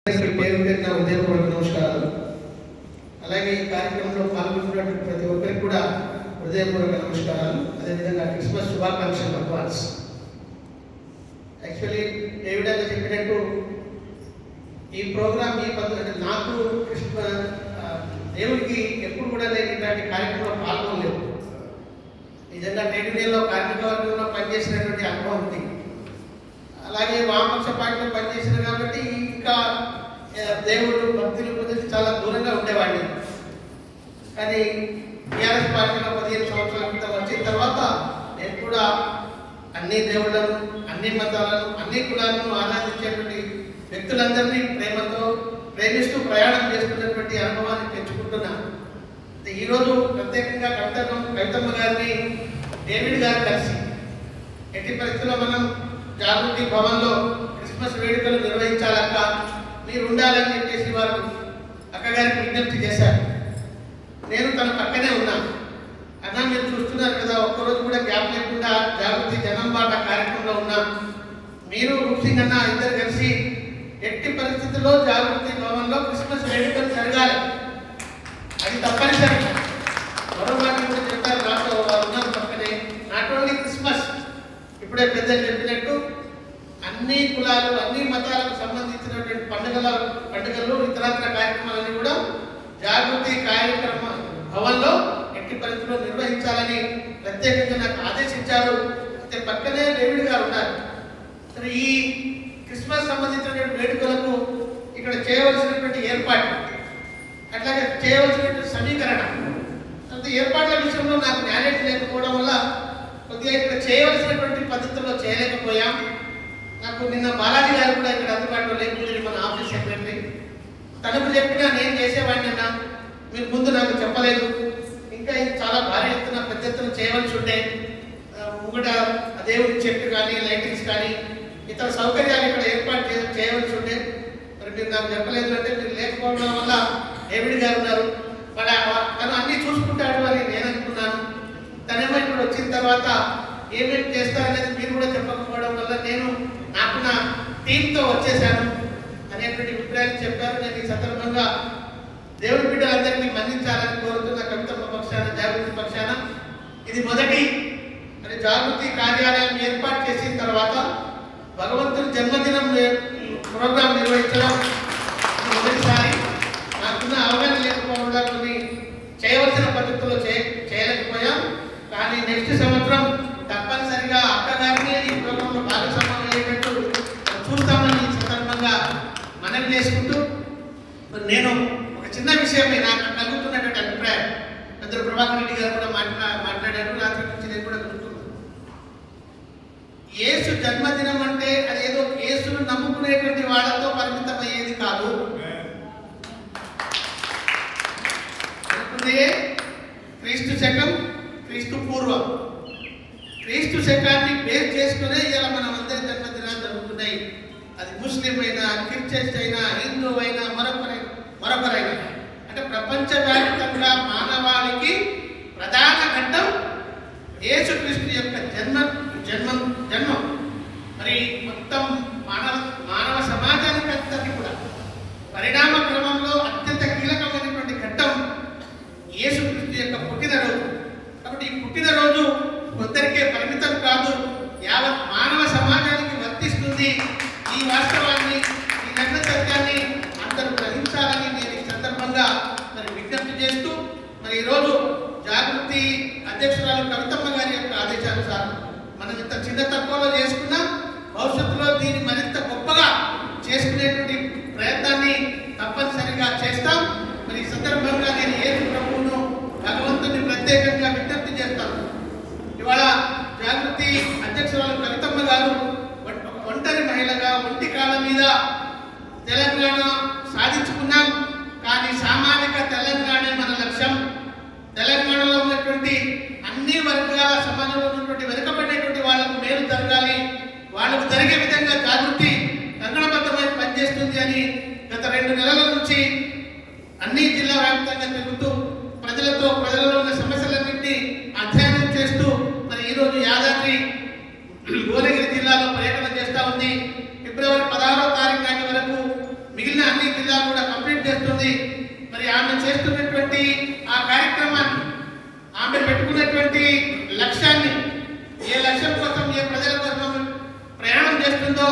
పేరు పెట్టిన హృదయపూర్వక నమస్కారాలు. అలాగే ఈ కార్యక్రమంలో పాల్గొన్నటువంటి ప్రతి ఒక్కరికి కూడా హృదయపూర్వక నమస్కారాలు. అదేవిధంగా క్రిస్మస్ శుభాకాంక్షలు అడ్వాన్స్. యాక్చువల్లీ ఏ విధంగా చెప్పినట్టు ఈ ప్రోగ్రామ్ ఈ పద్ధతి నాకు దేవుడికి ఎప్పుడు కూడా నేను ఇలాంటి కార్యక్రమంలో పాల్గొనలేదు. నిజంగా ట్రేడ్ యూనియన్లో కార్మిక వర్గంలో పనిచేసినటువంటి అనుభవం ఉంది. అలాగే వామపక్ష పార్టీలో పనిచేసిన కాబట్టి ఇంకా దేవుడు భక్తుల గురించి చాలా దూరంగా ఉండేవాడిని. కానీ టీఆర్ఎస్ పార్టీలో 15 సంవత్సరాల క్రితం వచ్చిన తర్వాత నేను కూడా అన్ని దేవుళ్లను, అన్ని మతాలను, అన్ని కులాలను ఆరాధించేటువంటి వ్యక్తులందరినీ ప్రేమతో ప్రేమిస్తూ ప్రయాణం చేస్తున్నటువంటి అనుభవాన్ని పెంచుకుంటున్నాను. ఈరోజు ప్రత్యేకంగా కవితమ్మ గారిని డేవిడ్ గారు కలిసి ఎట్టి పరిస్థితుల్లో మనం జాగృతి భవన్లో క్రిస్మస్ వేడుకలు నిర్వహించాలక్క, మీరు ఉండాలని చెప్పేసి వారు అక్కగారికి విజ్ఞప్తి చేశారు. నేను తన పక్కనే ఉన్నాను. అన్నా మీరు చూస్తున్నారు కదా, ఒక్కరోజు కూడా గ్యాప్ లేకుండా జాగృతి జనం బాట కార్యక్రమంలో ఉన్నాం. మీరు రూప్సింగ్ అన్న ఇద్దరు కలిసి ఎట్టి పరిస్థితుల్లో జాగృతి భవన్లో క్రిస్మస్ వేడుకలు జరగాలి, అది తప్పనిసరి. మరో మాట కూడా చెప్పారు, నాతో ఉన్నారు పక్కనే. నాట్ ఓన్లీ క్రిస్మస్, ఇప్పుడే పెద్దలు చెప్పినట్టు అన్ని కులాలు, అన్ని మతాలకు సంబంధించినటువంటి పండుగలు ఇతరత్ర కార్యక్రమాలన్నీ కూడా జాగృతి కార్యక్రమ భవన్లో ఎట్టి పరిస్థితుల్లో నిర్వహించాలని ప్రత్యేకంగా నాకు ఆదేశించారు. అయితే పక్కనే డేవిడ్ గారు ఉన్నారు. సరే, ఈ క్రిస్మస్ సంబంధించినటువంటి వేడుకలకు ఇక్కడ చేయవలసినటువంటి ఏర్పాటు, అట్లాగే చేయవలసినటువంటి సమీకరణ, అంటే ఏర్పాట్ల విషయంలో నాకు జ్ఞానేజ్ లేకపోవడం వల్ల కొద్దిగా ఇక్కడ చేయవలసినటువంటి పద్ధతుల్లో చేయలేకపోయాం. నాకు నిన్న బాలాజీ గారు కూడా ఇక్కడ అందుబాటులో లేకుండా మన ఆఫీస్ సెక్రటరీ, తనకు చెప్పినా నేను చేసేవాడిని అన్నా, మీరు ముందు నాకు చెప్పలేదు. ఇంకా ఇది చాలా భారీ ఎత్తున పెద్ద ఎత్తున చేయవలసి ఉంటే ముంగట దేవుడి చెట్టు కానీ లైటింగ్స్ కానీ ఇతర సౌకర్యాలు ఇక్కడ ఏర్పాటు చేయవలసి ఉంటే మరి మీరు నాకు చెప్పలేదు. అంటే మీరు లేకపోవడం వల్ల డేవిడ్ గారు ఉన్నారు, మరి తను అన్నీ చూసుకుంటాడు అని నేను అనుకున్నాను. తనేమో ఇప్పుడు వచ్చిన తర్వాత ఏమేమి చేస్తారనేది మీరు కూడా చెప్పకపోవడం వల్ల నేను నాకు నా టీంతో వచ్చేసాను అనేటువంటి అభిప్రాయాలు చెప్పారు. నేను ఈ సందర్భంగా దేవుడి బిడ్డలందరినీ మన్నించాలని కోరుతున్న కవితమ్మ పక్షాన, జాగృతి పక్షాన. ఇది మొదటి మరి జాగృతి కార్యాలయం ఏర్పాటు చేసిన తర్వాత భగవంతుని జన్మదినం ప్రోగ్రాం నిర్వహించడం మొదటిసారి. నాకున్న అవగాహన లేకపోవడం కొన్ని చేయవలసిన పద్ధతుల్లో చేయలేకపోయాం. కానీ నెక్స్ట్ సంవత్సరం తప్పనిసరిగా అక్కగారిని ఈ ప్రోగ్రాంలో భాగస్వామ్యం అయ్యేటట్టు చూస్తామని ఈ సందర్భంగా మనవి చేసుకుంటూ, నేను ఒక చిన్న విషయమే నాకు కలుగుతున్నటువంటి అభిప్రాయం, పెద్దలు ప్రభాకర్ రెడ్డి గారు కూడా మాట్లాడారు, రాత్రి నుంచి నేను కూడా కలుగుతున్నాను. యేసు జన్మదినం అంటే అదేదో యేసును నమ్ముకునేటువంటి వాళ్ళతో పరిమితమయ్యేది కాదు. క్రీస్తు శకం, క్రీస్తు పూర్వం, క్రీస్తు శకాన్ని బేస్ చేసుకునే ఇలా మనం అందరి జన్మదినాలు జరుగుతున్నాయి. అది ముస్లిం అయినా, క్రిస్టియన్స్ అయినా, హిందూ అయినా, మరొకరైనా, అంటే ప్రపంచవ్యాప్తంగా మానవాళికి ప్రధాన ఘట్టం యేసుక్రీస్తు యొక్క జన్మం. మరి మొత్తం మానవ సమాజానికి అంతటి కూడా పరిణామ క్రమంలో అత్యంత కీలకమైనటువంటి ఘట్టం యేసుక్రీస్తు యొక్క పుట్టినరోజు. కాబట్టి ఈ పుట్టినరోజు కొందరికే పరిమితం కాదు, యావత్ మానవ సమాజానికి వర్తిస్తుంది. ఈ వాస్తవాన్ని, ఈ నగ్న సత్యాన్ని అందరూ గ్రహించాలని నేను ఈ సందర్భంగా మరి విజ్ఞప్తి చేస్తూ, మరి ఈరోజు జాగృతి అధ్యక్షురాలు కవితమ్మ గారి యొక్క ఆదేశానుసారం మనం ఇంత చిన్న తక్కువలో చేసుకున్నా భవిష్యత్తులో దీన్ని మరింత గొప్పగా చేసుకునేటువంటి ప్రయత్నాన్ని తప్పనిసరిగా చేస్తాం. మరి ఈ సందర్భంగా నేను యేసు ప్రభువును, భగవంతుని ప్రత్యేకంగా విజ్ఞప్తి చేస్తాను. ఇవాళ జాగృతి అధ్యక్షురాలు కవితమ్మ గారు ఒంటరి మహిళగా ఒంటి కాళ్ళ మీద తెలంగాణ సాధించుకున్నాం. కానీ సామాజిక తెలంగాణ మన లక్ష్యం. తెలంగాణలో ఉన్నటువంటి అన్ని వర్గాల సమాజంలో ఉన్నటువంటి వెనుకబడినటువంటి వాళ్ళకు మేలు జరగాలి, వాళ్ళకు జరిగే విధంగా జాగృతి కంకణబద్ధమై పనిచేస్తుంది అని గత 2 నెలల నుంచి అన్ని జిల్లా వ్యాప్తంగా తిరుగుతూ ప్రజలలో ఉన్న సమస్యలన్నింటినీ అధ్యయనం చేస్తూ మరి ఈరోజు యాదాద్రి భువనగిరి జిల్లాలో పర్యటన చేస్తూ ఉంది. ఫిబ్రవరి 16వ తారీఖు నాటి వరకు మిగిలిన అన్ని జిల్లాలు కూడా కంప్లీట్ చేస్తుంది. మరి ఆమె చేస్తున్నటువంటి ఆ కార్యక్రమాన్ని, ఆమె పెట్టుకున్నటువంటి లక్ష్యాన్ని, ఏ లక్ష్యం కోసం, ఏ ప్రజల కోసం ప్రయాణం చేస్తుందో